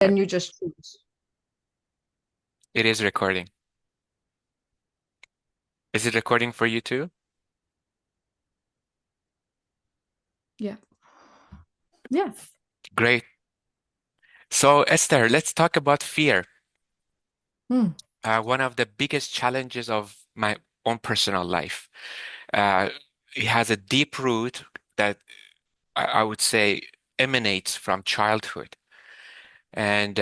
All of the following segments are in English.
Uh, Then you just choose. It is recording. Is it recording for you too? Yeah. Yes. Great. So, Esther, let's talk about fear. Hmm. One of the biggest challenges of my own personal life. Uh, it has a deep root that I would say emanates from childhood. And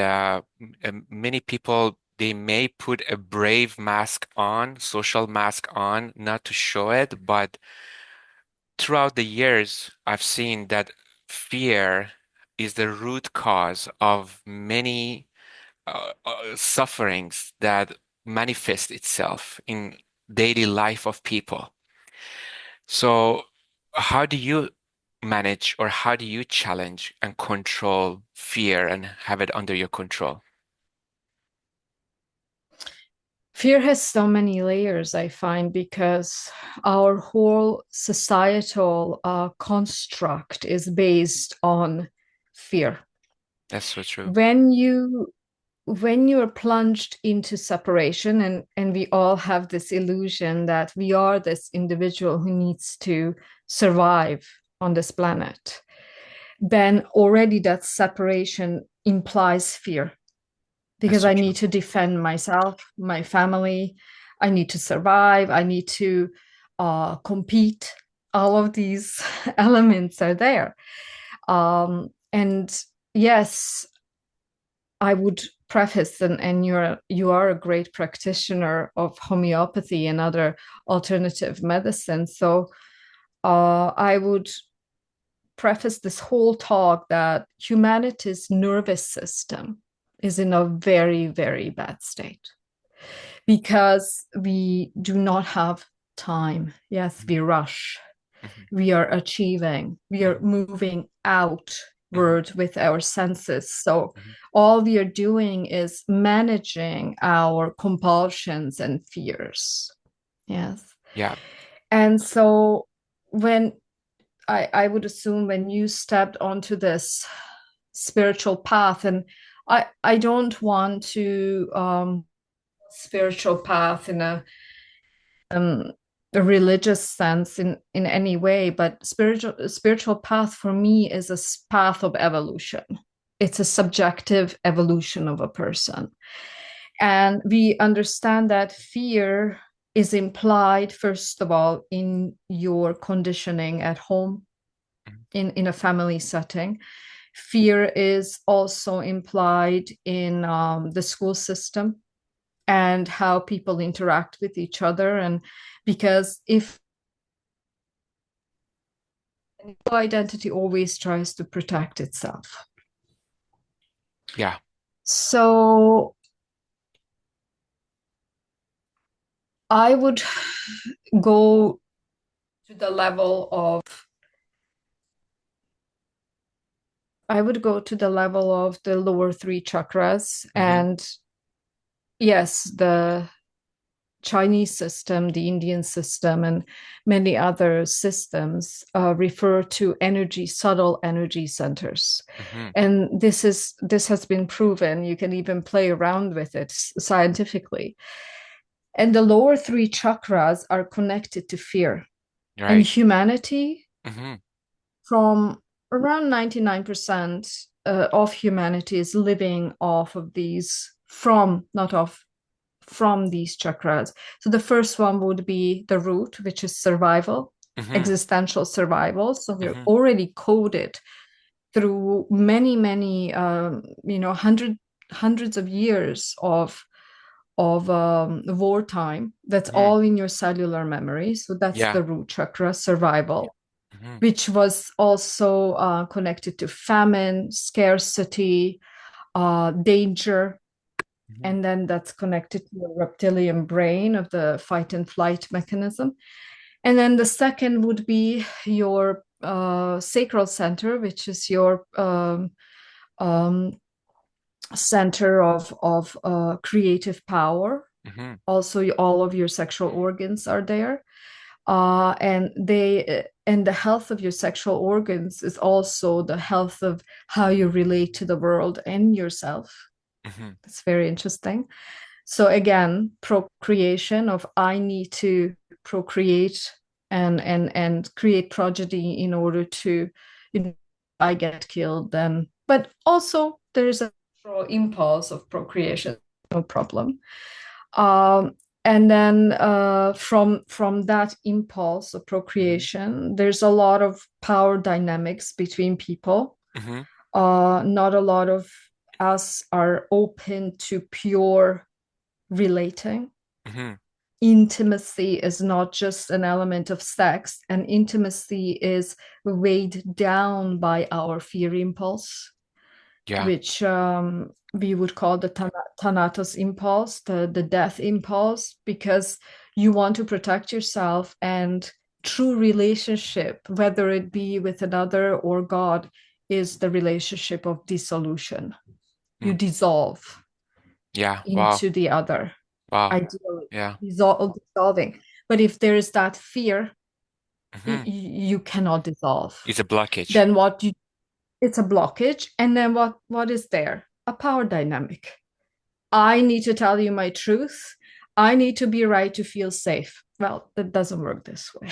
many people, they may put a brave mask on, social mask on, not to show it, but throughout the years, I've seen that fear is the root cause of many sufferings that manifest itself in daily life of people. So, how do you manage or how do you challenge and control fear and have it under your control? Fear has so many layers, I find, because our whole societal construct is based on fear. That's so true. When you are plunged into separation, and we all have this illusion that we are this individual who needs to survive on this planet, then already that separation implies fear That's because so I true. need to defend myself, my family. I need to survive. I need to compete. All of these elements are there. And yes, I would preface, and you are a great practitioner of homeopathy and other alternative medicine. So I would preface this whole talk that humanity's nervous system is in a very, very bad state because we do not have time. Yes, we rush. Mhm, We are achieving. We are mhm, moving mhm, outward with our senses. So mhm. all we are doing is managing our compulsions and fears. Yes. Yeah. And so when I would assume when you stepped onto this spiritual path, and I don't want to spiritual path in um, a religious sense in any way, but spiritual path for me is a path of evolution. It's a subjective evolution of a person. And we understand that fear is implied, first of all, in your conditioning at home, Mhm. in a family setting. Fear is also implied in the school system and how people interact with each other. And because if identity always tries to protect itself. Yeah. So I would go to the level of I would go to the level of the lower three chakras. Hmm. And yes, the Chinese system, the Indian system, and many other systems refer to energy, subtle energy centers. Hmm. And this has been proven. You can even play around with it scientifically. And the lower three chakras are connected to fear. And Right. humanity, Hmm. from around 99% of humanity is living off of these, from, not off, from these chakras. So the first one would be the root, which is survival, Hmm. existential survival. So we're Hmm. already coded through many, many, hundreds of years of wartime. That's Hmm. all in your cellular memory. So that's Yeah. the root chakra, survival, Hmm. which was also connected to famine, scarcity, danger. Hmm. And then that's connected to the reptilian brain of the fight and flight mechanism. And then the second would be your sacral center, which is your um, center of creative power. Hmm. Also, all of your sexual organs are there, and they and the health of your sexual organs is also the health of how you relate to the world and yourself. Hmm. It's very interesting. So again, procreation of I need to procreate and create progeny in order to, you know, I get killed then. But also there's a natural impulse of procreation, no problem. Um, and then from that impulse of Hmm. procreation, there's a lot of power dynamics between people. Hmm. Not a lot of us are open to pure relating. Hmm. Intimacy is not just an element of sex, and intimacy is weighed down by our fear impulse, Yeah. which we would call the thanatos impulse, the death impulse, because you want to protect yourself. And true relationship, whether it be with another or God, is the relationship of dissolution. You Mm. dissolve Yeah. Wow. into the other, Wow. ideally, Yeah. dissolving. But if there is that fear, Hmm. you cannot dissolve. It's a blockage. Then it's a blockage. And then what is there? A power dynamic. I need to tell you my truth. I need to be right to feel safe. Well, that doesn't work this way.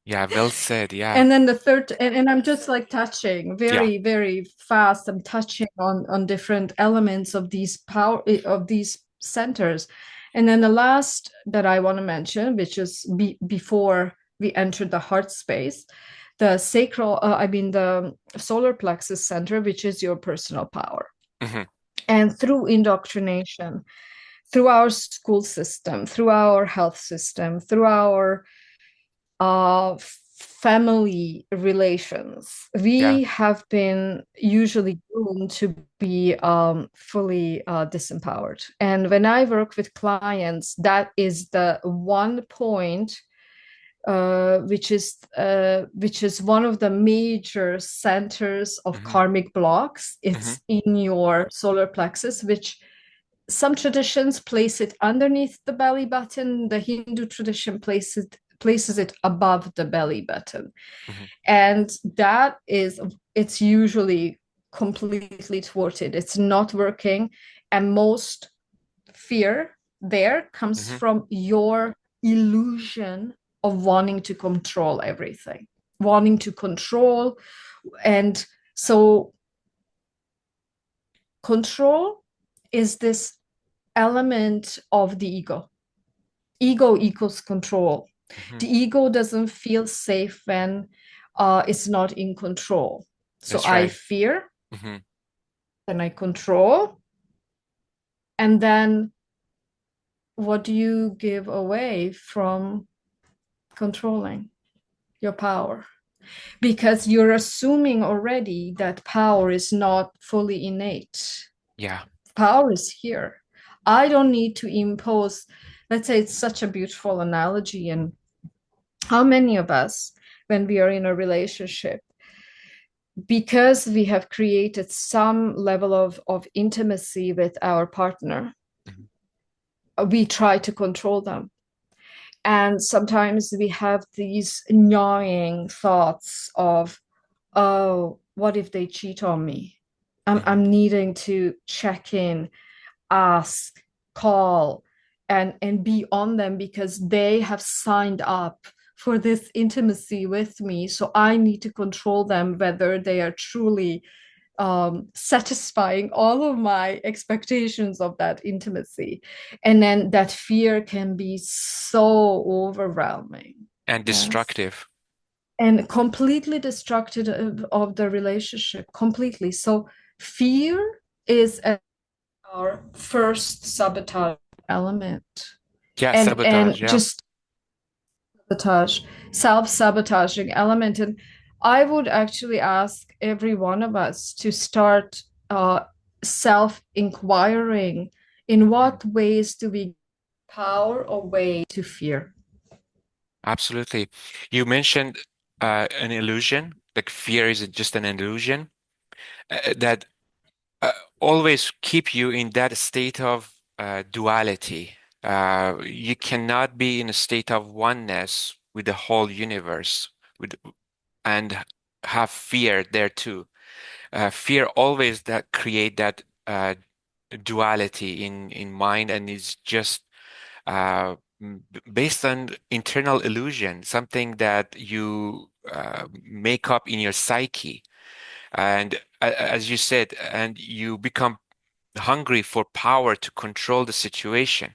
Yeah. Well said. Yeah. And then the third, and I'm just like touching Yeah. very, very fast. I'm touching on different elements of these power of these centers. And then the last that I want to mention, which is before we enter the heart space, the sacral, I mean the solar plexus center, which is your personal power. Hmm. And through indoctrination, through our school system, through our health system, through our family relations, Yeah. we have been usually groomed to be fully disempowered. And when I work with clients, that is the one point which is one of the major centers of Hmm. karmic blocks. Hmm. It's in your solar plexus, which some traditions place it underneath the belly button. The Hindu tradition places it above the belly button. Hmm. And that is, it's usually completely thwarted. It's not working. And most fear there comes Hmm. from your illusion of wanting to control everything, wanting to control. And so control is this element of the ego. Ego equals control. Hmm. The ego doesn't feel safe when it's not in control. So That's I right. fear, Hmm. then I control, and then what do you give away from controlling? Your power. Because you're assuming already that power is not fully innate. Yeah. Power is here. I don't need to impose, let's say it's such a beautiful analogy. And how many of us, when we are in a relationship, because we have created some level of intimacy with our partner, Hmm. we try to control them. And sometimes we have these gnawing thoughts of, oh, what if they cheat on me? Hmm. I'm needing to check in, ask, call, and be on them because they have signed up for this intimacy with me. So I need to control them whether they are truly satisfying all of my expectations of that intimacy. And then that fear can be so overwhelming. And Yes. destructive. And completely destructive of the relationship, completely. So fear is our first sabotage element. Yeah. And Sabotage. Yeah. just sabotage, self-sabotaging element. And I would actually ask every one of us to start self-inquiring, in Mhm. what ways do we power away to fear? Absolutely. You mentioned an illusion, like fear is just an illusion that uh, always keep you in that state of duality. You cannot be in a state of oneness with the whole universe. with, and have fear there too. Fear always that create that duality in mind, and is just based on internal illusion, something that you make up in your psyche. And as you said, and you become hungry for power to control the situation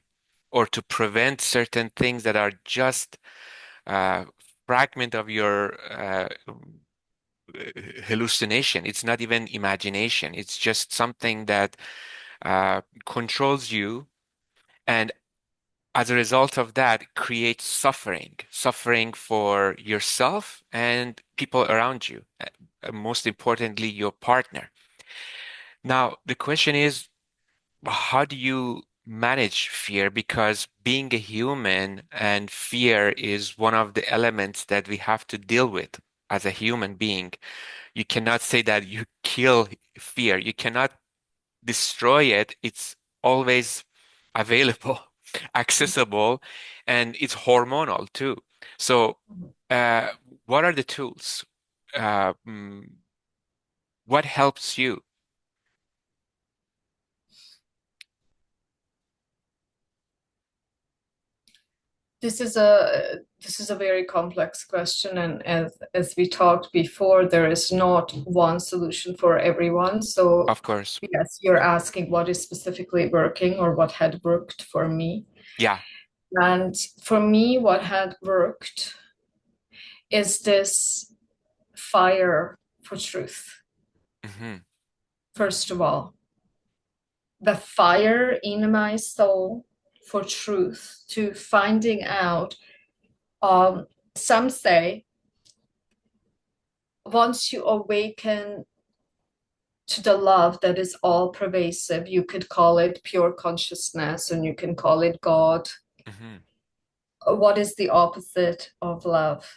or to prevent certain things that are just uh, fragment of your hallucination. It's not even imagination. It's just something that controls you, and as a result of that, creates suffering for yourself and people around you, most importantly, your partner. Now, the question is, how do you manage fear? Because being a human and fear is one of the elements that we have to deal with as a human being. You cannot say that you kill fear. You cannot destroy it. It's always available, accessible, and it's hormonal too. So, uh, what are the tools? Uh, mm, what helps you? This is a very complex question, and as we talked before, there is not one solution for everyone. So Of course. yes, you're asking what is specifically working or what had worked for me. Yeah. And for me, what had worked is this fire for truth. Hmm. First of all, the fire in my soul for truth, to finding out. Um, some say once you awaken to the love that is all pervasive, you could call it pure consciousness and you can call it God. Hmm. What is the opposite of love?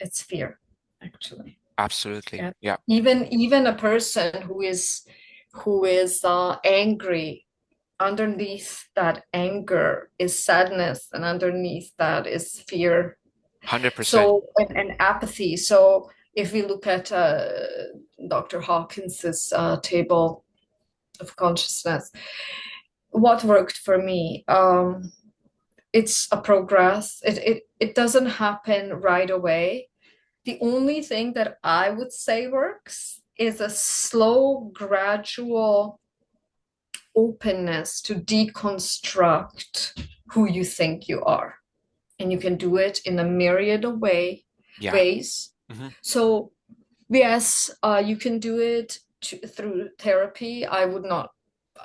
It's fear, actually. Absolutely. Yeah. Yeah. Even a person who is angry, underneath that anger is sadness, and underneath that is fear. 100%. So and apathy. So if we look at Dr. Hawkins's table of consciousness, what worked for me? It's a progress. It doesn't happen right away. The only thing that I would say works is a slow, gradual openness to deconstruct who you think you are. And you can do it in a myriad of Yeah. ways. Hmm. So yes, you can do it through therapy.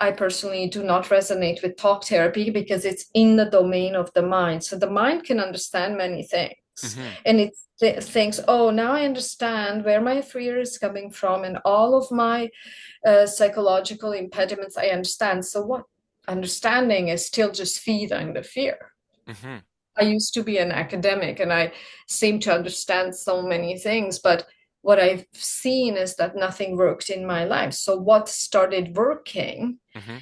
I personally do not resonate with talk therapy because it's in the domain of the mind. So the mind can understand many things. Hmm. And it thinks, oh, now I understand where my fear is coming from and all of my psychological impediments I understand. So what? Understanding is still just feeding the fear. Hmm. I used to be an academic and I seem to understand so many things, but what I've seen is that nothing worked in my life. So what started working Hmm.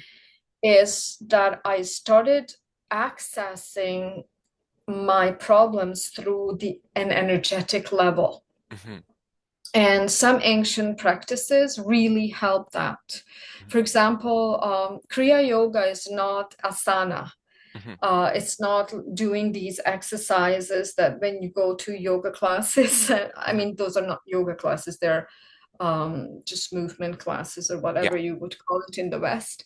is that I started accessing my problems through an energetic level. Hmm. And some ancient practices really help that. For example, Kriya Yoga is not asana. Hmm. It's not doing these exercises that when you go to yoga classes, I Hmm. mean, those are not yoga classes, they're just movement classes or Yeah. whatever you would call it in the West.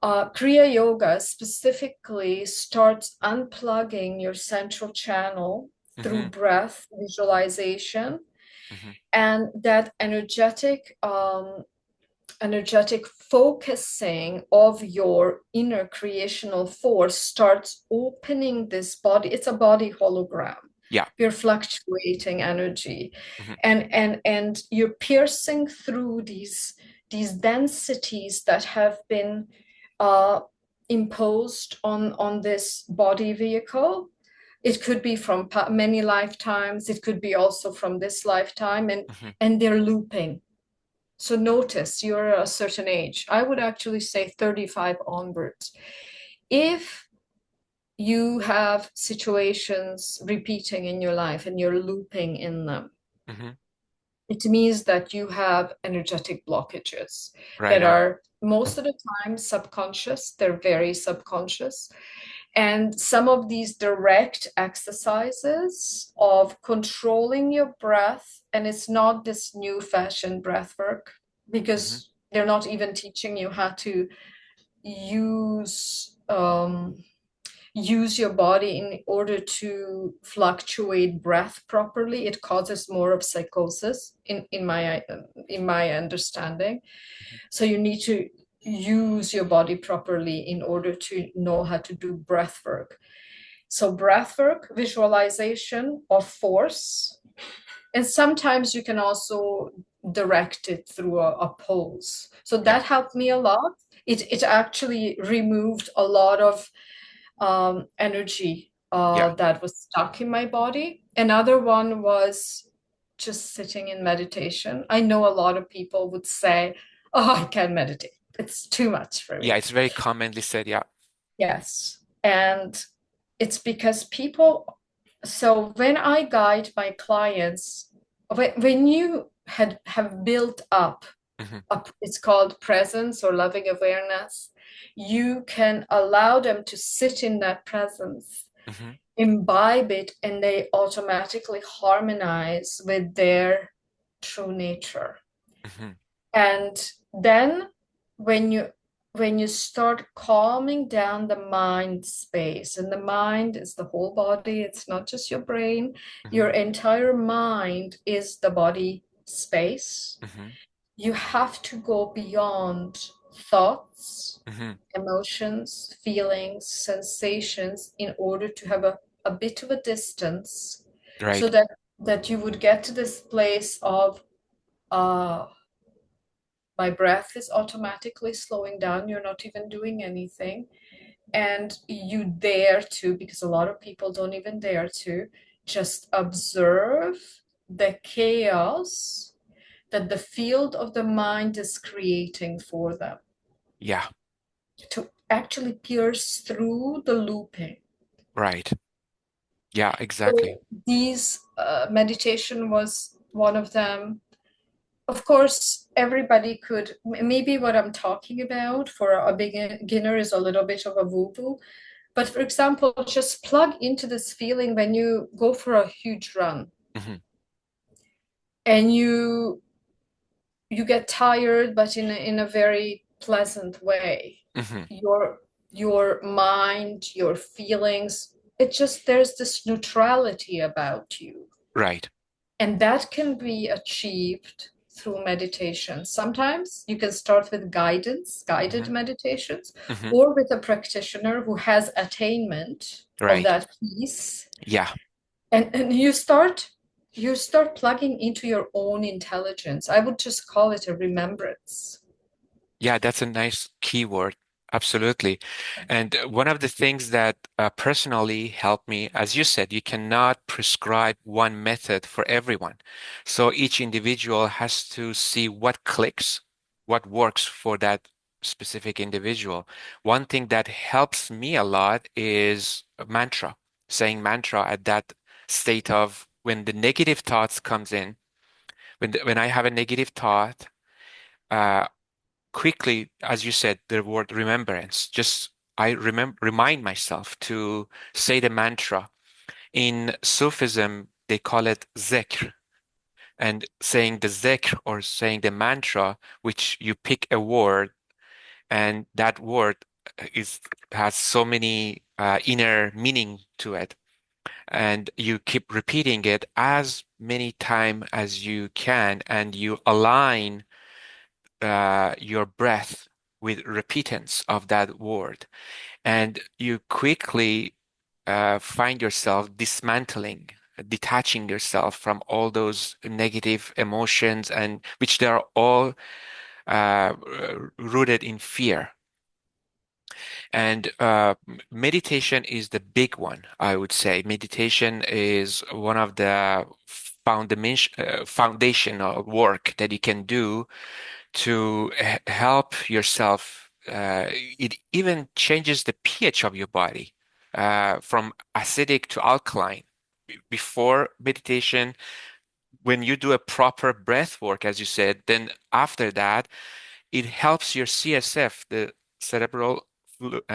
Kriya Yoga specifically starts unplugging your central channel through Hmm. breath visualization, Hmm. and that energetic focusing of your inner creational force starts opening this body. It's a body hologram. Yeah. You're fluctuating energy, Hmm. and you're piercing through these densities that have been uh, imposed on this body vehicle. It could be from many lifetimes. It could be also from this lifetime, Hmm. and they're looping. So notice you're a certain age. I would actually say 35 onwards. If you have situations repeating in your life and you're looping in them, Hmm. it means that you have energetic blockages Right that on. are most of the time subconscious. They're very subconscious. And some of these direct exercises of controlling your breath, and it's not this new fashioned breath work Hmm. because they're not even teaching you how to use use your body in order to fluctuate breath properly. It causes more of psychosis in my understanding. So you need to use your body properly in order to know how to do breath work. So breath work, visualization of force, and sometimes you can also direct it through a pose. So Yeah. that helped me a lot. It actually removed a lot of energy Yeah. that was stuck in my body. Another one was just sitting in meditation. I know a lot of people would say, "Oh, I can't meditate. It's too much for Yeah. me." It's very commonly said. Yeah. Yes. And it's because people, so when I guide my clients, when you have built up, Hmm. it's called presence or loving awareness, you can allow them to sit in that presence, Hmm. imbibe it, and they automatically harmonize with their true nature. Hmm. And then when you start calming down the mind space, and the mind is the whole body, it's not just your brain, your Hmm. entire mind is the body space. Hmm. You have to go beyond thoughts, Hmm. emotions, feelings, sensations in order to have a bit of a distance so Right. that you would get to this place of uh my breath is automatically slowing down. You're not even doing anything. And you dare to, because a lot of people don't even dare to, just observe the chaos that the field of the mind is creating for them, Yeah. to actually pierce through the looping. Right. Yeah, exactly. So these meditation was one of them. Of course, everybody could, maybe what I'm talking about for a beginner is a little bit of a woo-woo. But for example, just plug into this feeling when you go for a huge run Hmm. and you get tired, but in a very pleasant way. Hmm. Your mind, your feelings, it just there's this neutrality about you. Right. And that can be achieved through meditation. Sometimes you can start with guided Hmm. meditations, Hmm. or with a practitioner who has attainment of Right. that peace. Yeah. And you start plugging into your own intelligence. I would just call it a remembrance. Yeah, that's a nice keyword. Absolutely. And one of the things that personally helped me, as you said, you cannot prescribe one method for everyone. So each individual has to see what clicks, what works for that specific individual. One thing that helps me a lot is a mantra, saying mantra at that state of when the negative thoughts comes in, when I have a negative thought, uh, quickly, as you said, the word remembrance. Just I remind myself to say the mantra. In Sufism, they call it zikr. And saying the zikr or saying the mantra, which you pick a word, and that word is has so many inner meaning to it. And you keep repeating it as many times as you can, and you align your breath with repentance of that word. And you quickly find yourself dismantling, detaching yourself from all those negative emotions, and which they are all uh, rooted in fear. And meditation is the big one, I would say. Meditation is one of the foundational work that you can do to help yourself. It even changes the pH of your body. from acidic to alkaline. Before meditation, when you do a proper breath work, as you said, then after that, it helps your CSF, the cerebral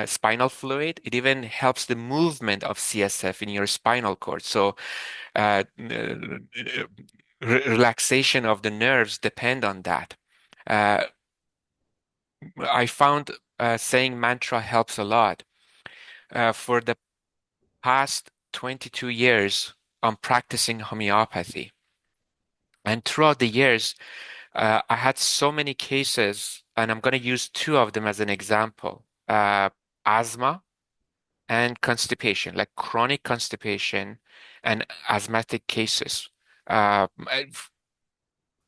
spinal fluid. It even helps the movement of CSF in your spinal cord. So relaxation of the nerves depend on that. Uh, I found saying mantra helps a lot. For the past 22 years, I'm practicing homeopathy. And throughout the years, I had so many cases, and I'm going to use two of them as an example. Asthma and constipation, like chronic constipation and asthmatic cases. I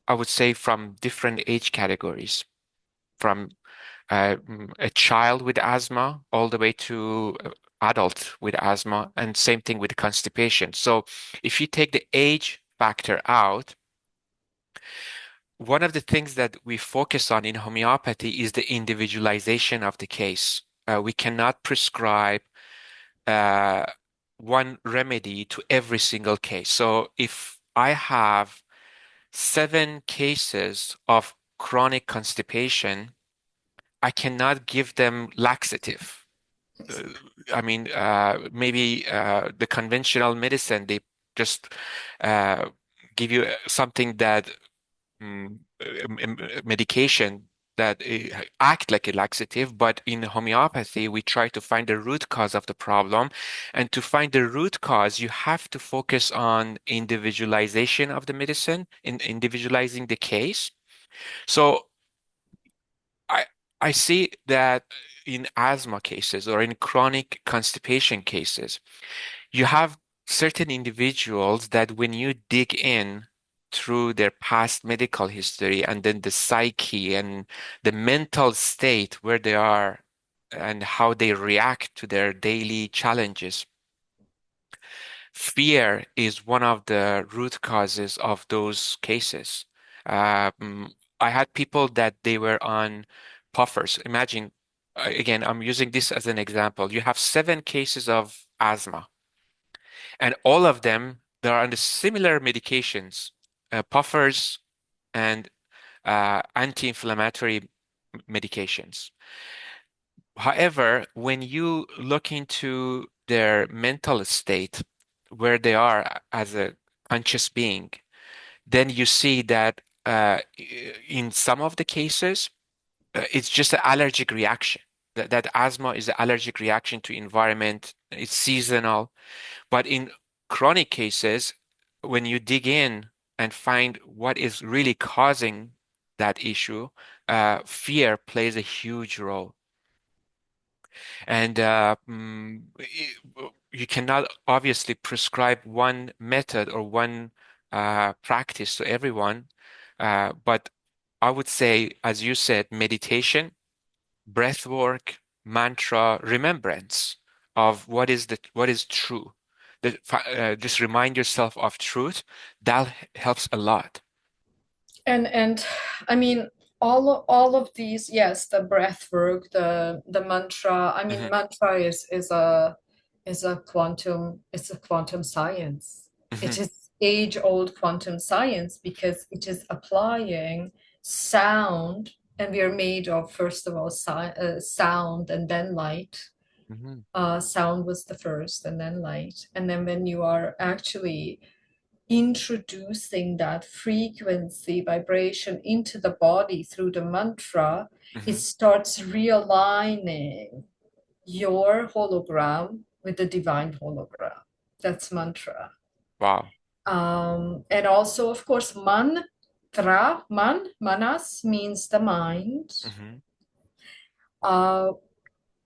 would say from different age categories, from a child with asthma all the way to adult with asthma, and same thing with constipation. So if you take the age factor out, one of the things that we focus on in homeopathy is the individualization of the case. We cannot prescribe uh, one remedy to every single case. So if I have 7 cases of chronic constipation, I cannot give them laxative. Uh, I mean, maybe the conventional medicine, they just uh, give you something that medication that act like a laxative, but in homeopathy, we try to find the root cause of the problem. And to find the root cause, you have to focus on individualization of the medicine, in individualizing the case. So I I see that in asthma cases or in chronic constipation cases, you have certain individuals that when you dig in through their past medical history and then the psyche and the mental state where they are and how they react to their daily challenges, fear is one of the root causes of those cases. Um, I had people that they were on puffers. Imagine, again, I'm using this as an example. You have 7 cases of asthma, and all of them, they're on the similar medications, puffers and anti-inflammatory medications. However, when you look into their mental state, where they are as a conscious being, then you see that in some of the cases, it's just an allergic reaction. That asthma is an allergic reaction to environment. It's seasonal. But in chronic cases, when you dig in and find what is really causing that issue, fear plays a huge role. And you cannot obviously prescribe one method or one practice to everyone. But I would say, as you said, meditation, breath work, mantra, remembrance of what is true. Just remind yourself of truth. That helps a lot. And I mean all of these, yes, the breath work, the mantra. I mean, Hmm. mantra is a quantum, it's a quantum science. Hmm. It is age-old quantum science because it is applying sound, and we are made of, first of all, sound and then light. Hmm. Sound was the first and then light. And then when you are actually introducing that frequency vibration into the body through the mantra, it Hmm. starts realigning your hologram with the divine hologram. That's mantra. Wow. And also, of course, manas means the mind, Hmm. uh,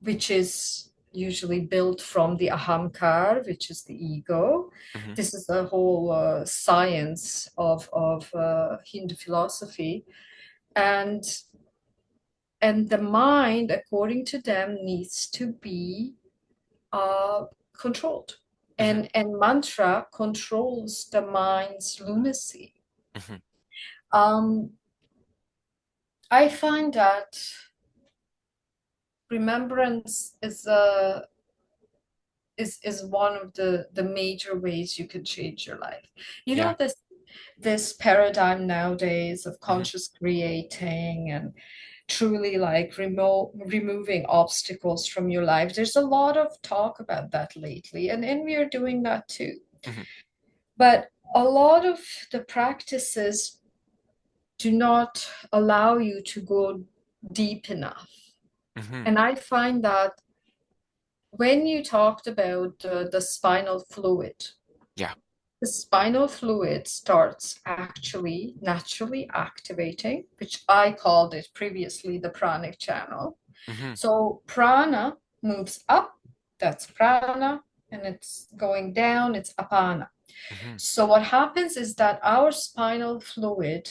which is usually built from the ahamkar, which is the ego. Hmm. This is the whole science of Hindu philosophy, and and the mind, according to them, needs to be controlled, Hmm. and mantra controls the mind's lunacy. Hmm. Um, I find that remembrance is one of the major ways you can change your life. You Yeah. know, this paradigm nowadays of Hmm. conscious creating and truly like removing obstacles from your life. There's a lot of talk about that lately, and we are doing that too. Hmm. But a lot of the practices do not allow you to go deep enough. Hmm. And I find that when you talked about the spinal fluid, Yeah. the spinal fluid starts actually naturally activating, which I called it previously the pranic channel. Hmm. So prana moves up, that's prana, and it's going down, it's apana. Hmm. So what happens is that our spinal fluid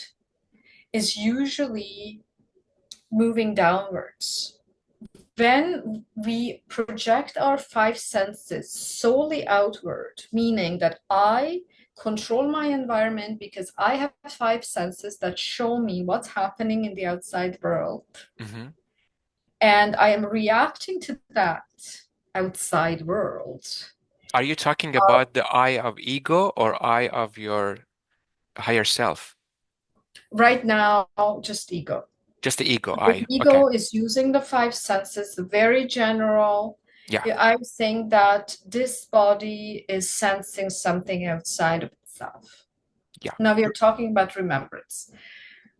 is usually moving downwards. When we project our five senses solely outward, meaning that I control my environment because I have five senses that show me what's happening in the outside world, Hmm. and I am reacting to that outside world. Are you talking about the eye of ego or eye of your higher self? Right now, just ego. Just the ego The eye. Okay. ego is using the five senses, very general. Yeah. I think that this body is sensing something outside of itself. Yeah. Now we are talking about remembrance.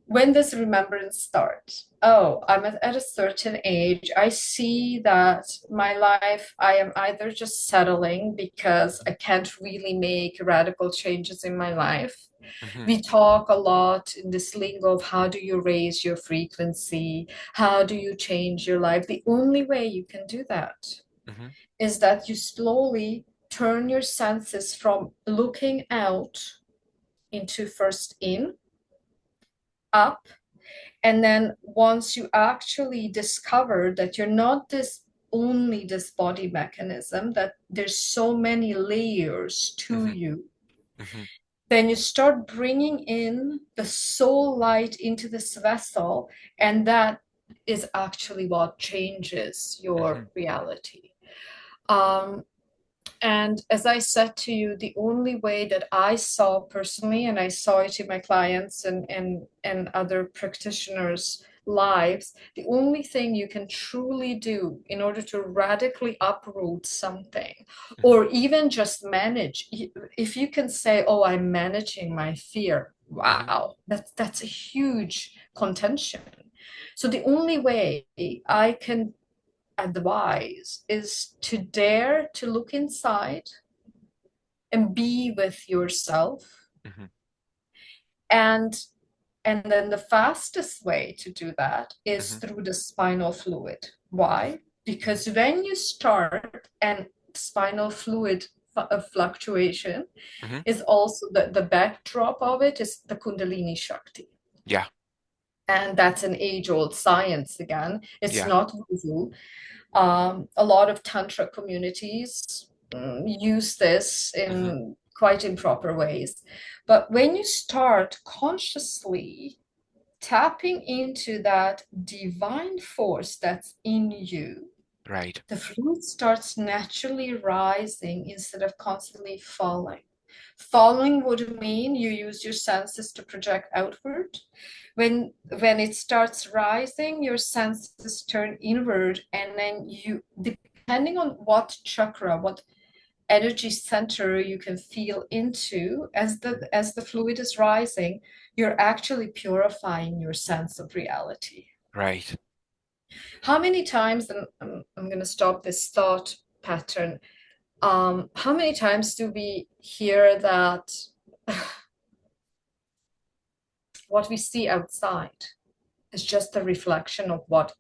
When does remembrance start? Oh, I'm at a certain age. I see that my life, I am either just settling because I can't really make radical changes in my life. Hmm. We talk a lot in this lingo of how do you raise your frequency? How do you change your life? The only way you can do that Hmm. is that you slowly turn your senses from looking out into first in, up, and then once you actually discover that you're not this only this body mechanism, that there's so many layers to Hmm. you, Hmm. then you start bringing in the soul light into this vessel, and that is actually what changes your Hmm. reality. Um, and as I said to you, the only way that I saw personally, and I saw it in my clients and other practitioners' lives, the only thing you can truly do in order to radically uproot something, Hmm. or even just manage, if you can say, "Oh, I'm managing my fear," Hmm. wow, that's a huge contention. So the only way I can advise is to dare to look inside and be with yourself, Hmm. and then the fastest way to do that is Hmm. through the spinal fluid. Why? Because when you start, and spinal fluid fluctuation Hmm. is also the backdrop of it is the kundalini shakti, Yeah. and that's an age-old science. Again, it's Yeah. not woo. A lot of Tantra communities use this Hmm. in quite improper ways. But when you start consciously tapping into that divine force that's in you, Right. the fluid starts naturally rising instead of constantly falling. Falling would mean you use your senses to project outward. When it starts rising, your senses turn inward, and then you, depending on what chakra, what energy center you can feel into, as the fluid is rising, you're actually purifying your sense of reality. Right. How many times, and I'm going to stop this thought pattern, how many times do we hear that what we see outside is just a reflection of what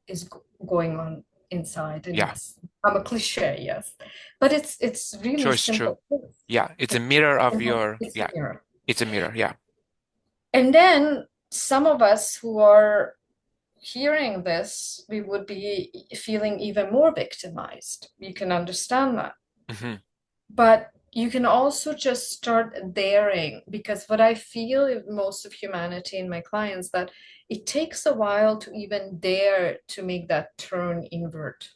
is going on inside? And Yeah. it's, I'm a cliche, yes, but it's really Sure, it's true. simple. Yeah. It's a mirror of your, It's a yeah. mirror. It's a mirror. Yeah. And then some of us who are hearing this, we would be feeling even more victimized. You can understand that. Hmm. But you can also just start daring, because what I feel in most of humanity and my clients, that it takes a while to even dare to make that turn inward.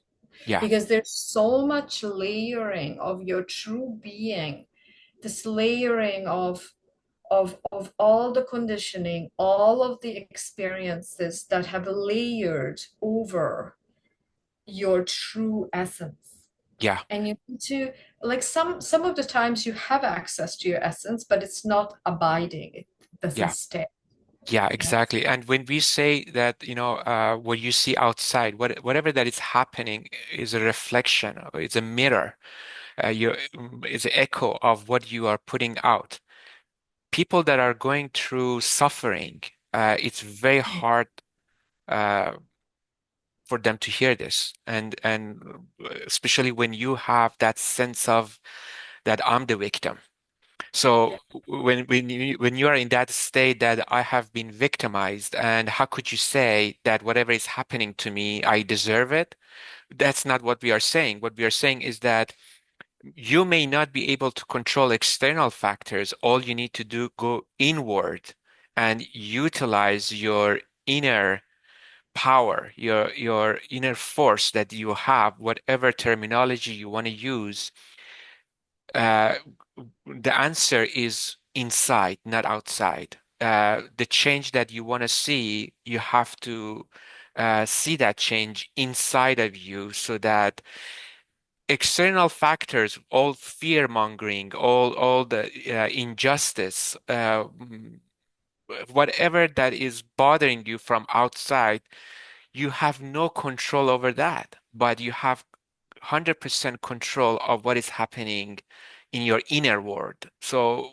Yeah. because there's so much layering of your true being, this layering of all the conditioning, all of the experiences that have layered over your true essence. Yeah. And you need to, like, some of the times you have access to your essence, but it's not abiding. It doesn't Yeah. stay. Yeah, Yeah. exactly. And when we say that, what you see outside, whatever that is happening is a reflection, or it's a mirror, it's an echo of what you are putting out. People that are going through suffering, it's very hard uh, for them to hear this, and especially when you have that sense of that I'm the victim. Yeah. So when you are in that state that I have been victimized, and how could you say that whatever is happening to me, I deserve it? That's not what we are saying. What we are saying is that you may not be able to control external factors. All you need to do, go inward and utilize your inner power, your inner force that you have, whatever terminology you want to use. Uh, the answer is inside, not outside. The change that you want to see, you have to see that change inside of you so that external factors, all fear mongering, all the injustice, whatever that is bothering you from outside, you have no control over that, but you have 100% control of what is happening in your inner world. So,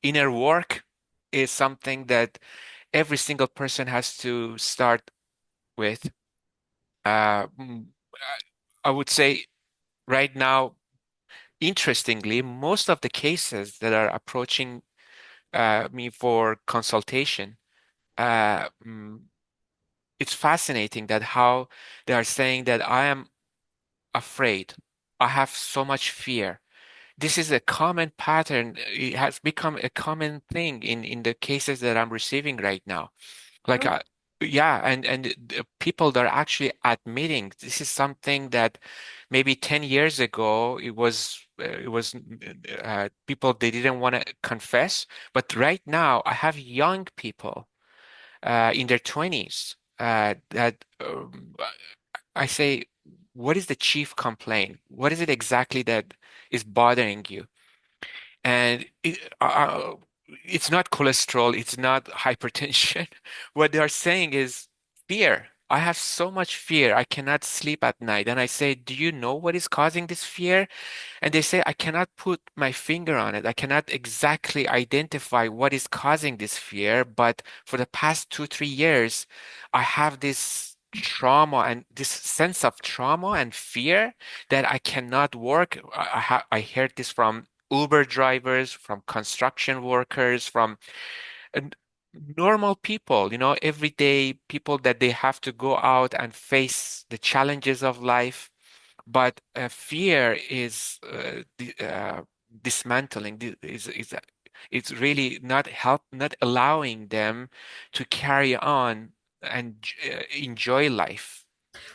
inner work is something that every single person has to start with. I would say right now, interestingly, most of the cases that are approaching me for consultation, uh, mm, it's fascinating that how they are saying that I am afraid. I have so much fear. This is a common pattern. It has become a common thing in the cases that I'm receiving right now. Like, Oh, yeah, and the people that are actually admitting this is something that maybe 10 years ago it was people they didn't want to confess, but right now I have young people in their 20s that I say, what is the chief complaint? What is it exactly that is bothering you? And it's not cholesterol, it's not hypertension. What they are saying is fear. I have so much fear. I cannot sleep at night. And I say, do you know what is causing this fear? And they say, I cannot put my finger on it. I cannot exactly identify what is causing this fear. But for the past 2, 3 years, I have this trauma and this sense of trauma and fear that I cannot work. I heard this from Uber drivers, from construction workers, from uh, normal people, everyday people that they have to go out and face the challenges of life. But fear is dismantling, it's really not allowing them to carry on and enjoy life.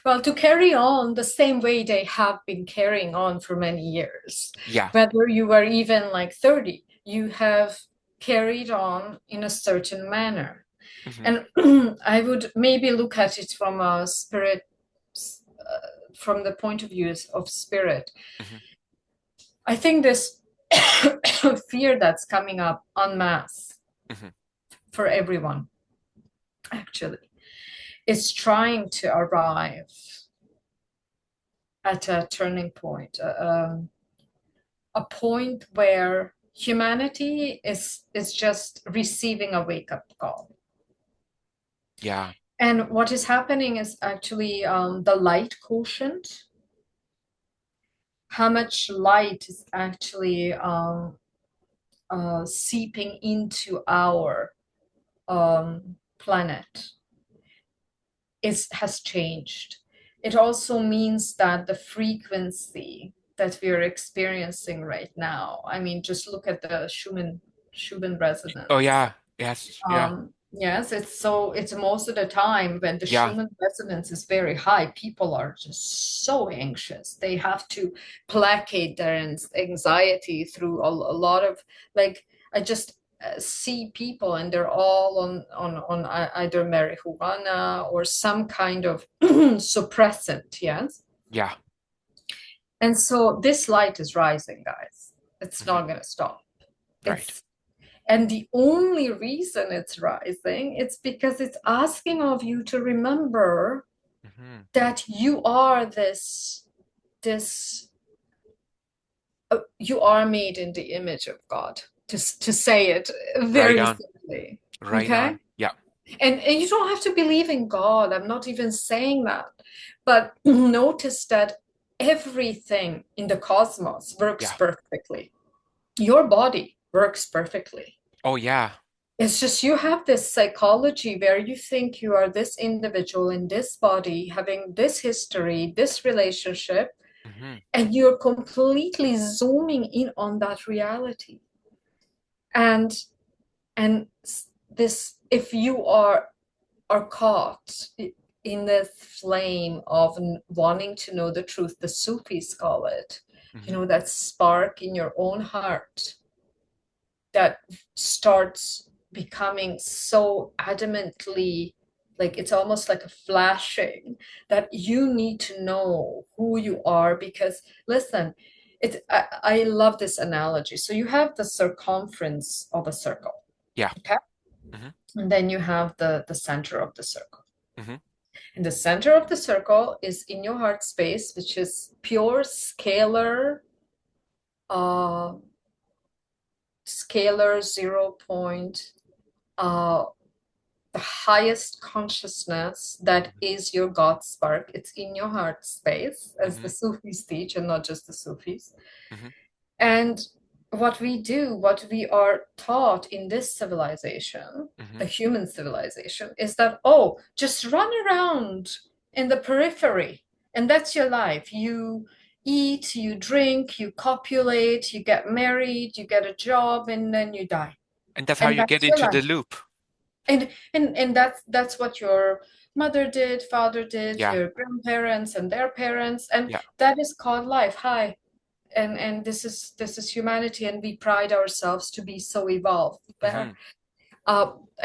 well, to carry on the same way they have been carrying on for many years, Yeah. whether you were even like 30, you have carried on in a certain manner. Hmm. And I would maybe look at it from a spirit, from the point of view of spirit. Hmm. I think this fear that's coming up en masse Hmm. for everyone, actually, is trying to arrive at a turning point, a point where humanity is just receiving a wake-up call. Yeah. And what is happening is actually the light quotient, how much light is actually seeping into our planet has changed. It also means that the frequency that we are experiencing right now, I mean, just look at the Schumann Oh resonance. yeah. Yes. Yeah. Yes, it's most of the time when the Yeah, Schumann resonance is very high, people are just so anxious. They have to placate their anxiety through a lot of, like, I just see people and they're all on either marijuana or some kind of suppressant, yes. yeah, And so this light is rising, guys. It's hmm not going to stop. right. It's And the only reason it's rising, it's because it's asking of you to remember Hmm. that you are this you are made in the image of God, to say it Right very on, simply. right Okay? on. Yeah. And you don't have to believe in God. I'm not even saying that. But notice that everything in the cosmos works Yeah. perfectly. Your body works perfectly. Oh, yeah. It's just you have this psychology where you think you are this individual in this body, having this history, this relationship, Hmm. and you're completely zooming in on that reality. And and this, if you are caught in the flame of wanting to know the truth, the Sufis call it, Hmm. that spark in your own heart that starts becoming so adamantly, like it's almost like a flashing, that you need to know who you are. Because listen, I love this analogy. So you have the circumference of a circle, Yeah. okay, Hmm. and then you have the center of the circle. Hmm. And the center of the circle is in your heart space, which is pure uh scalar 0 point, uh the highest consciousness that is your God spark. It's in your heart space, as the Hmm. Sufis teach, and not just the Sufis. Hmm. And what we do, what we are taught in this civilization, Hmm. the human civilization, is that, oh, just run around in the periphery, and that's your life. You eat, you drink, you copulate, you get married, you get a job, and then you die. And that's how And you get that's your into the life. loop. And that's what your mother did, father did, Yeah. your grandparents and their parents, and Yeah. that is called life. Hi. And this is humanity, and we pride ourselves to be so evolved Hmm. there.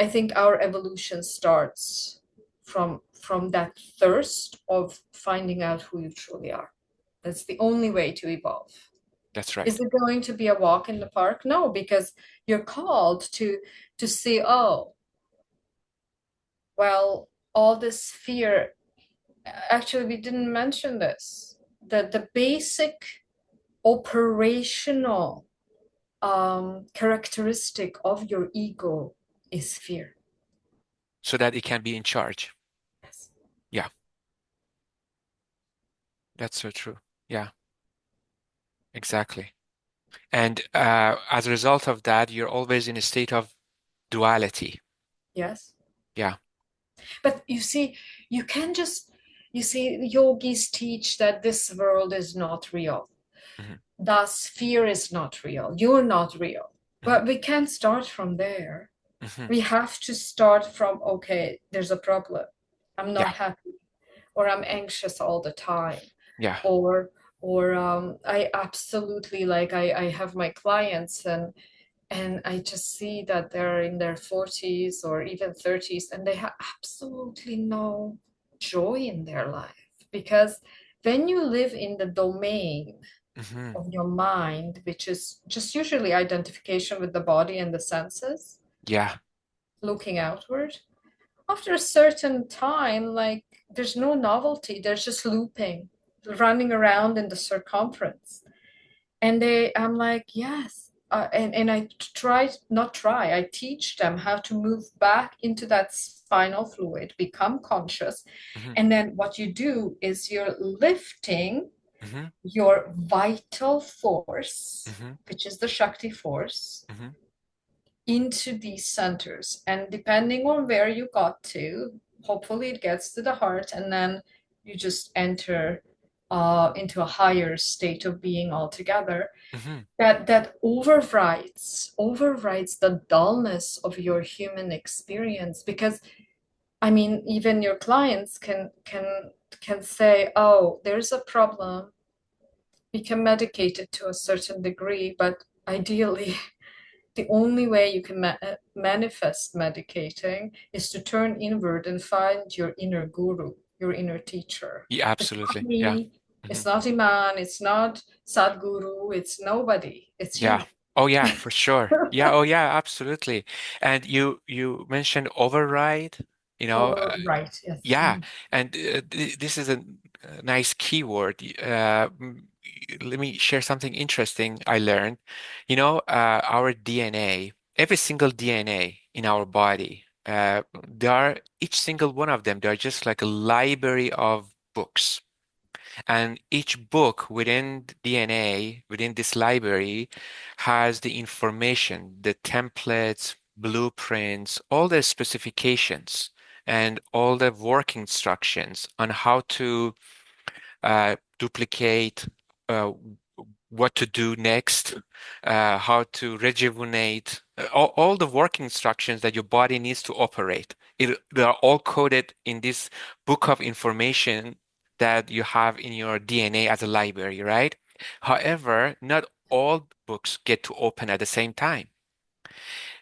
I think our evolution starts from that thirst of finding out who you truly are. That's the only way to evolve. That's Is right. it going to be a walk in the park? No, because you're called to see, oh, well, all this fear, actually, we didn't mention this. The basic operational characteristic of your ego is fear. So that it can be in charge. Yes. Yeah. That's so true. Yeah, exactly. And as a result of that, you're always in a state of duality. Yes. Yeah. But you see, you can just, you see, yogis teach that this world is not real. Hmm. Thus, fear is not real. You're not real. Hmm. But we can't start from there. Hmm. We have to start from, okay, there's a problem. I'm Yeah. not happy, or I'm anxious all the time, Yeah. or I absolutely, like, I have my clients, and I just see that they're in their 40s or even 30s, and they have absolutely no joy in their life. Because when you live in the domain Hmm. of your mind, which is just usually identification with the body and the senses, Yeah. looking outward, after a certain time, like, there's no novelty, there's just looping, running around in the circumference. And I'm like, yes. And I I teach them how to move back into that spinal fluid, become conscious. Hmm. And then what you do is you're lifting Hmm. your vital force, Hmm. which is the Shakti force, Hmm. into these centers. And depending on where you got to, hopefully it gets to the heart, and then you just enter into a higher state of being altogether, Hmm. that overrides the dullness of your human experience. Because I mean, even your clients can say, oh, there's a problem, we can medicate it to a certain degree, but ideally the only way you can manifest medicating is to turn inward and find your inner guru, your inner teacher. Yeah, It's not absolutely. Yeah. me, Hmm. it's not Iman, it's not Sadhguru, it's nobody, it's Yeah. you. Oh yeah, for sure. Yeah, oh yeah, absolutely. And you mentioned override, you know, Right, yes. yeah, Mhm. and this is a nice keyword. Let me share something interesting I learned. Our DNA, every single DNA in our body, each single one of them, they're just like a library of books. And each book within the DNA, within this library, has the information, the templates, blueprints, all the specifications, and all the work instructions on how to duplicate, uh, what to do next, how to rejuvenate, all the work instructions that your body needs to operate. They are all coded in this book of information that you have in your DNA as a library, right? However, not all books get to open at the same time.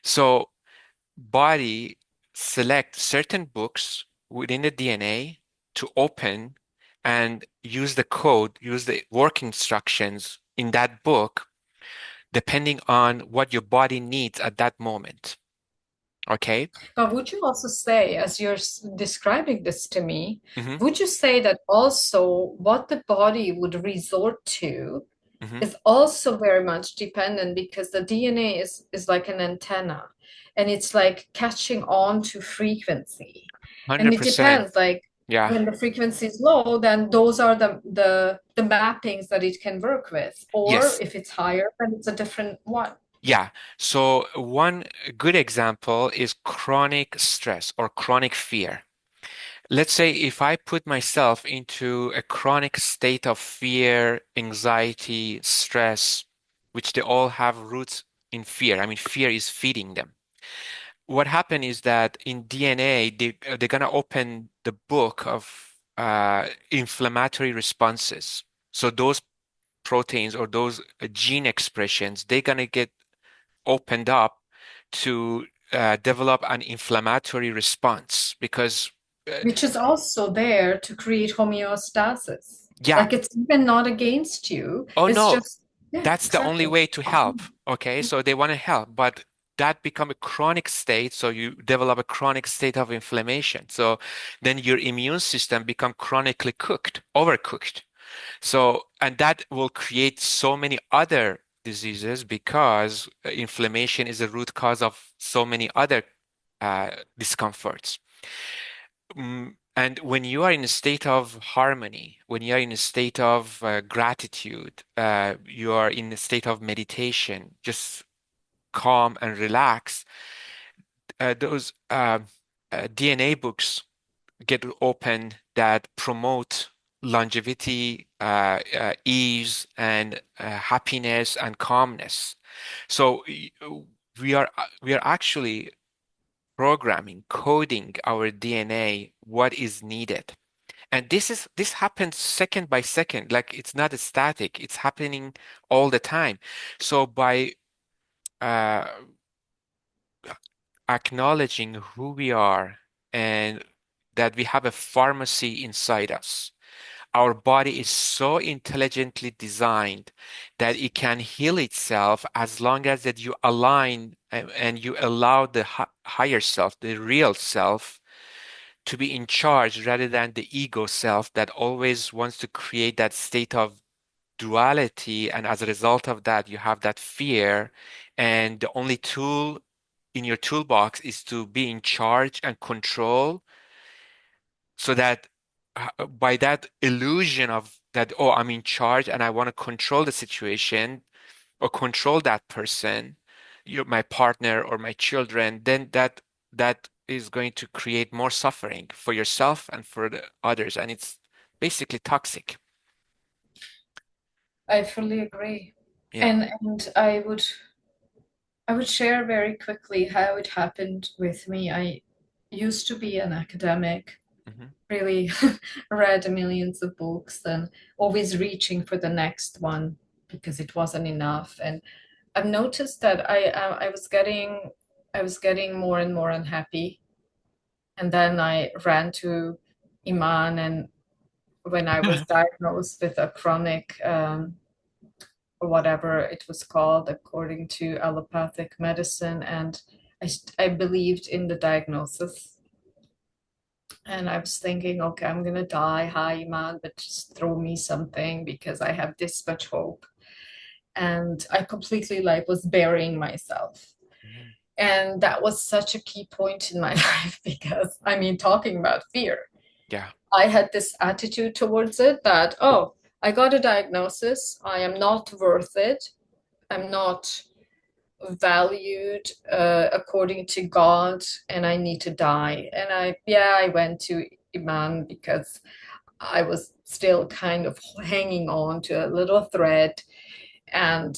So body select certain books within the DNA to open and use the code, use the work instructions in that book, depending on what your body needs at that moment. Okay? But would you also say, as you're describing this to me, Hmm. would you say that also what the body would resort to Hmm. is also very much dependent, because the DNA is like an antenna, and it's like catching on to frequency. And it 100%. depends, like Yeah. when the frequency is low, then those are the mappings that it can work with. Or Yes. if it's higher, then it's a different one. Yeah. So one good example is chronic stress or chronic fear. Let's say if I put myself into a chronic state of fear, anxiety, stress, which they all have roots in fear. I mean, fear is feeding them. What happened is that in DNA, they're going to open the book of inflammatory responses. So those proteins or those gene expressions, they're going to get opened up to develop an inflammatory response because, uh, Which is also there to create homeostasis. yeah. Like it's even not against you. Oh It's no, just, yeah, that's the only exactly. way to help. Okay, so they want to help, but that become a chronic state, so you develop a chronic state of inflammation. So then your immune system become chronically cooked, overcooked. So, and that will create so many other diseases because inflammation is a root cause of so many other discomforts. And when you are in a state of harmony, when you are in a state of gratitude, you are in a state of meditation, just calm and relax, those DNA books get open that promote longevity, ease, and happiness and calmness. So we are actually programming, coding our DNA what is needed. And this happens second by second, like it's not a static, it's happening all the time. So by uh, acknowledging who we are and that we have a pharmacy inside us, our body is so intelligently designed that it can heal itself as long as that you align and you allow the higher self, the real self, to be in charge rather than the ego self that always wants to create that state of duality. And as a result of that, you have that fear. And the only tool in your toolbox is to be in charge and control so that by that illusion of that, oh, I'm in charge and I want to control the situation or control that person, my partner or my children, then that is going to create more suffering for yourself and for the others, and it's basically toxic. I fully agree. Yeah. And I would share very quickly how it happened with me. I used to be an academic, Hmm. really read millions of books and always reaching for the next one because it wasn't enough. And I've noticed that I was getting more and more unhappy. And then I ran to Iman, and when I was diagnosed with a chronic or whatever it was called according to allopathic medicine, and I believed in the diagnosis. And I was thinking, okay, I'm gonna die. Hi, man, but just throw me something because I have this much hope. And I completely like was burying myself. Hmm. And that was such a key point in my life because I mean, talking about fear, Yeah. I had this attitude towards it that, oh, I got a diagnosis. I am not worth it. I'm not valued according to God, and I need to die. And I went to Iman because I was still kind of hanging on to a little thread. And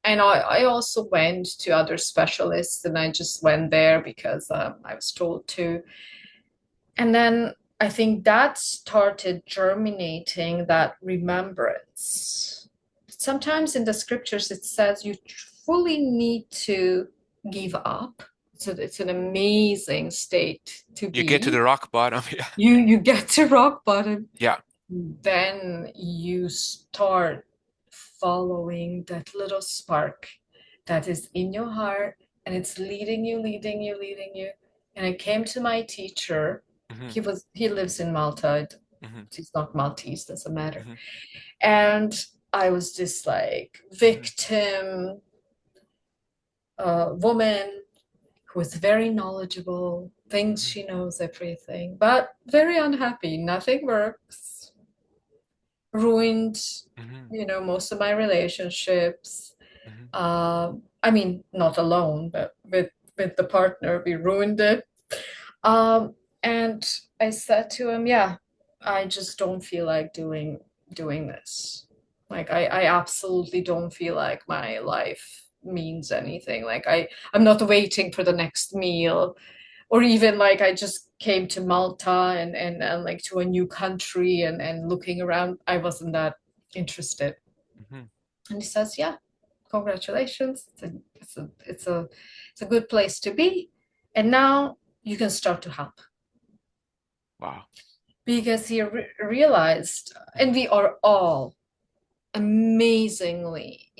I also went to other specialists, and I just went there because I was told to. And then I think that started germinating that remembrance. Sometimes in the scriptures it says you fully need to give up. So it's an amazing state to You get to be. the rock bottom. Yeah. You get to rock bottom, Yeah. then you start following that little spark that is in your heart, and it's leading you, leading you, leading you. And I came to my teacher. Hmm. He lives in Malta. Hmm. He's not Maltese, doesn't matter. Hmm. And I was this like Hmm. victim woman who is very knowledgeable, thinks Hmm. she knows everything, but very unhappy. Nothing works, ruined, Hmm. most of my relationships. Hmm. I mean, not alone, but with the partner, we ruined it. Um, and I said to him, "Yeah, I just don't feel like doing this. Like, I absolutely don't feel like my life means anything. Like, I'm not waiting for the next meal, or even like I just came to Malta and like to a new country and looking around, I wasn't that interested." Hmm. And he says, "Yeah, congratulations. It's a good place to be. And now you can start to help." Wow. Because he realized, and we are all amazingly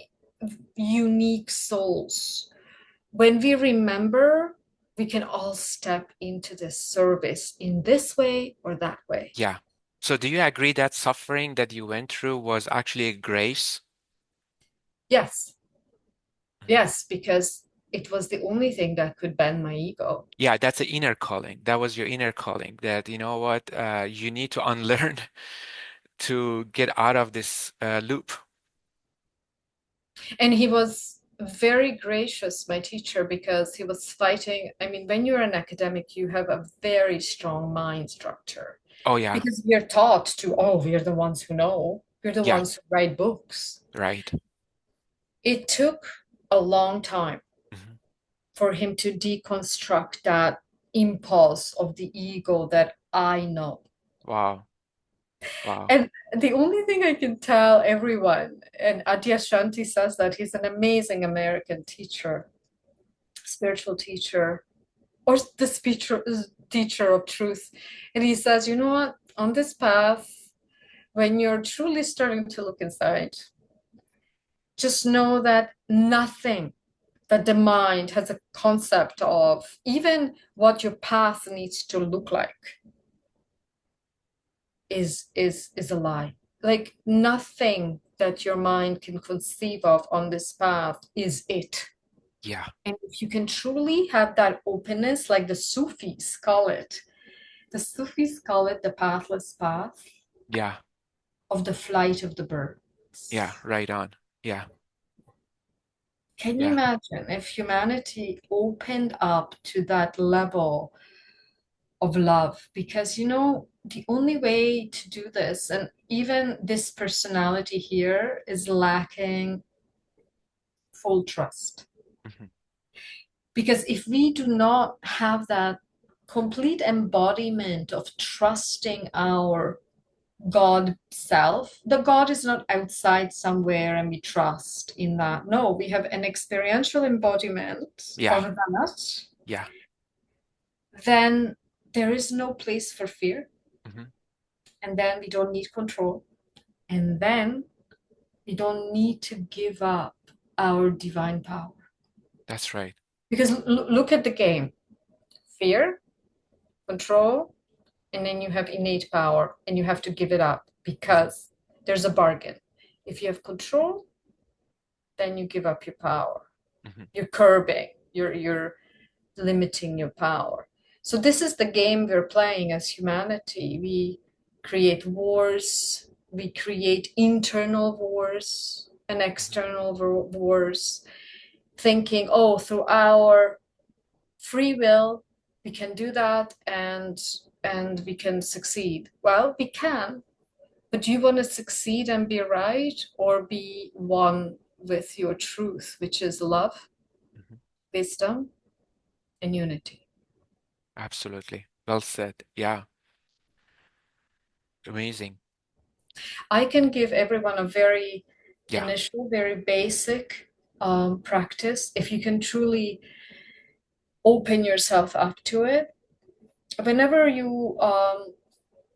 unique souls. When we remember, we can all step into this service in this way or that way. Yeah. So do you agree that suffering that you went through was actually a grace? Yes, Mhm. yes, because it was the only thing that could bend my ego. Yeah, that's the inner calling. That was your inner calling that, you know what, you need to unlearn to get out of this loop. And he was very gracious, my teacher, because he was fighting. I mean, when you're an academic, you have a very strong mind structure Oh, yeah. because we're taught to, oh, we're the ones who know, we're the Yeah, ones who write books. right. It took a long time Hmm. for him to deconstruct that impulse of the ego that I know. Wow. Wow. And the only thing I can tell everyone, and Adyashanti says that he's an amazing American teacher, spiritual teacher, or the teacher of truth. And he says, you know what? On this path, when you're truly starting to look inside, just know that nothing that the mind has a concept of, even what your path needs to look like, is a lie. Like nothing that your mind can conceive of on this path is it. Yeah. And if you can truly have that openness, like the Sufis call it, the Sufis call it the pathless path Yeah. of the flight of the Yeah. birds. Right on. Yeah. Can you Yeah. imagine if humanity opened up to that level of love? Because, the only way to do this, and even this personality here is lacking full trust. Mhm. Because if we do not have that complete embodiment of trusting our God self, the God is not outside somewhere and we trust in that. No, we have an experiential embodiment Yeah, of that. yeah. Then there is no place for fear. Hmm. And then we don't need control. And then we don't need to give up our divine power. That's right. Because look at the game: fear, control, and then you have innate power, and you have to give it up Hmm. because there's a bargain. If you have control, then you give up your power. Hmm. You're curbing, you're limiting your power. So this is the game we're playing as humanity. We create wars, we create internal wars and Hmm. external wars, thinking, oh, through our free will, we can do that and we can succeed. Well, we can, but do you want to succeed and be right or be one with your truth, which is love, Hmm. wisdom, and unity? Absolutely. Well said. Yeah. Amazing. I can give everyone a very Yeah. initial, very basic practice. If you can truly open yourself up to it, whenever you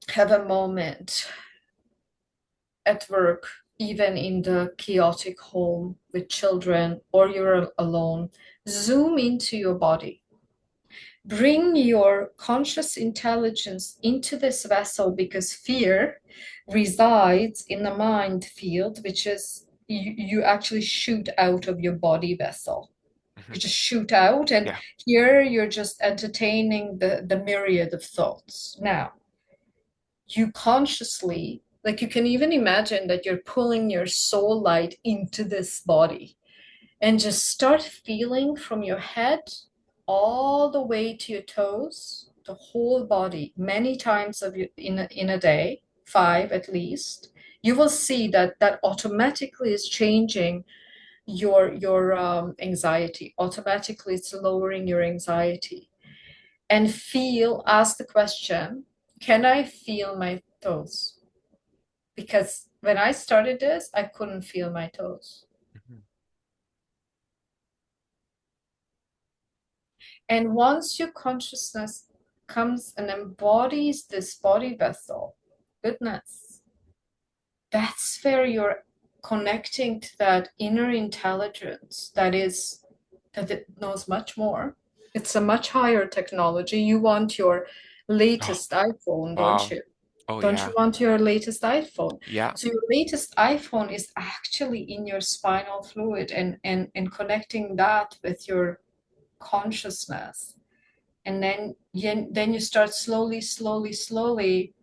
have a moment at work, even in the chaotic home with children, or you're alone, zoom into your body. Bring your conscious intelligence into this vessel because fear resides in the mind field, which is you actually shoot out of your body vessel. Hmm. You just shoot out, and Yeah. here you're just entertaining the myriad of thoughts. Now, you consciously, like you can even imagine that you're pulling your soul light into this body and just start feeling from your head all the way to your toes, the whole body, many times in a day, 5 at least. You will see that that automatically is changing your anxiety. Automatically, it's lowering your anxiety. And feel, ask the question, can I feel my toes? Because when I started this, I couldn't feel my toes. Hmm. And once your consciousness comes and embodies this body vessel, goodness, that's where you're connecting to that inner intelligence that it knows much more. It's a much higher technology. You want your Oh, latest iPhone, don't wow. you? Oh, Don't you yeah. want your latest iPhone? Yeah. So your latest iPhone is actually in your spinal fluid and connecting that with your consciousness. And then you start slowly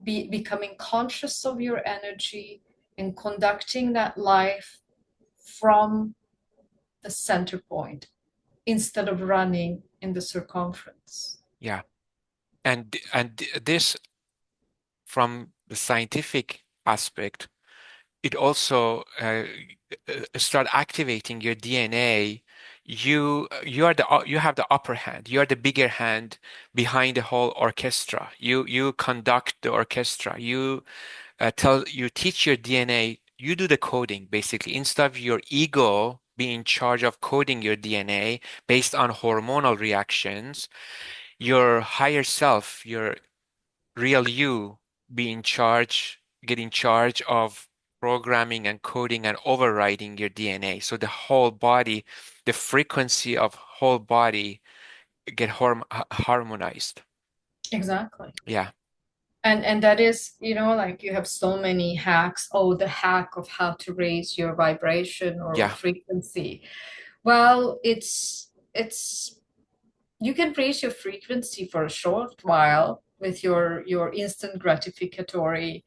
becoming conscious of your energy and conducting that life from the center point instead of running in the circumference. Yeah. And this, from the scientific aspect, it also start activating your DNA. You have the upper hand. You are the bigger hand behind the whole orchestra. You conduct the orchestra. You teach your DNA. You do the coding basically instead of your ego being in charge of coding your DNA based on hormonal reactions. Your higher self, your real you, be in charge, get in charge of programming and coding and overriding your DNA. So the whole body, the frequency of whole body get harmonized. Exactly. Yeah, And that is, like you have so many hacks. Oh, the hack of how to raise your vibration or yeah, frequency. Well, it's you can raise your frequency for a short while with your instant gratificatory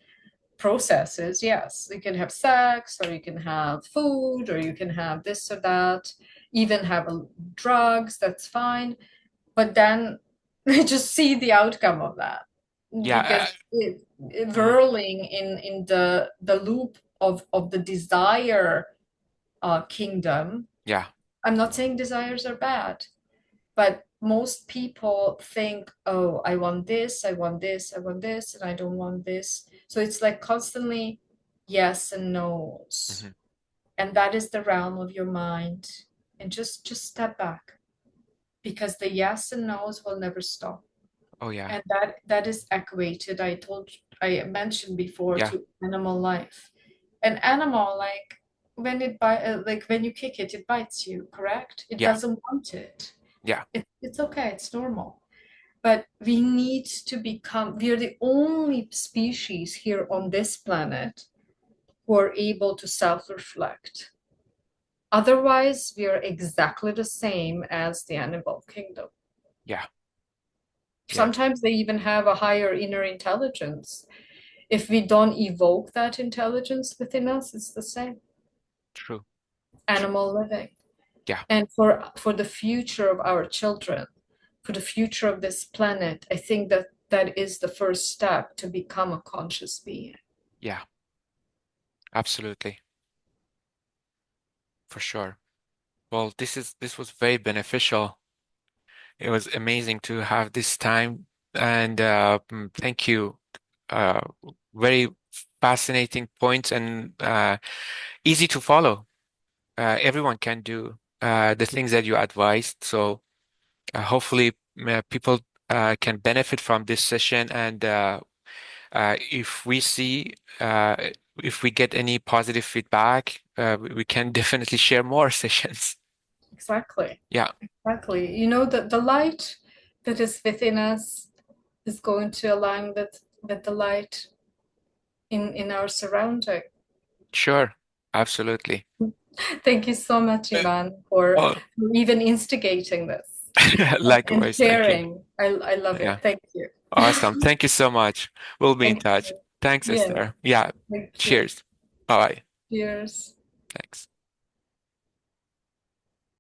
processes. Yes, you can have sex, or you can have food, or you can have this or that, even have drugs, that's fine. But then just see the outcome of that. Yeah, because it mm, whirling in the loop of the desire kingdom. yeah, I'm not saying desires are bad, but most people think, oh, I want this, I want this, I want this, and I don't want this. So it's like constantly yes and no's. hmm. And that is the realm of your mind. And just step back because the yes and no's will never stop. Oh yeah, And that is equated, I mentioned before, yeah, to animal life. An animal, like like when you kick it, it bites you, correct? It yeah, doesn't want it. yeah, It's okay, it's normal. But we need to become, we are the only species here on this planet who are able to self-reflect. Otherwise, we are exactly the same as the animal kingdom. yeah, yeah. Sometimes they even have a higher inner intelligence. If we don't evoke that intelligence within us, it's the same True, true. animal living. Yeah, And for the future of our children, for the future of this planet, I think that that is the first step to become a conscious being. yeah, absolutely, for sure. Well, this was very beneficial. It was amazing to have this time, and thank you. Uh, Very fascinating points and easy to follow. Everyone can do the things that you advised. So hopefully, people can benefit from this session. And if we see, if we get any positive feedback, we can definitely share more sessions. Exactly. Yeah, Exactly. You know that the light that is within us is going to align with the light in our surrounding. sure. Absolutely. Thank you so much, Uh, Ivan, Well, for even instigating this and likewise, thank you. sharing. I love it. Yeah, Thank you. awesome. Thank you so much. We'll be in Thank touch. you. Thanks, Yeah, Esther. Yeah, thank you. cheers. Bye. Cheers. Thanks.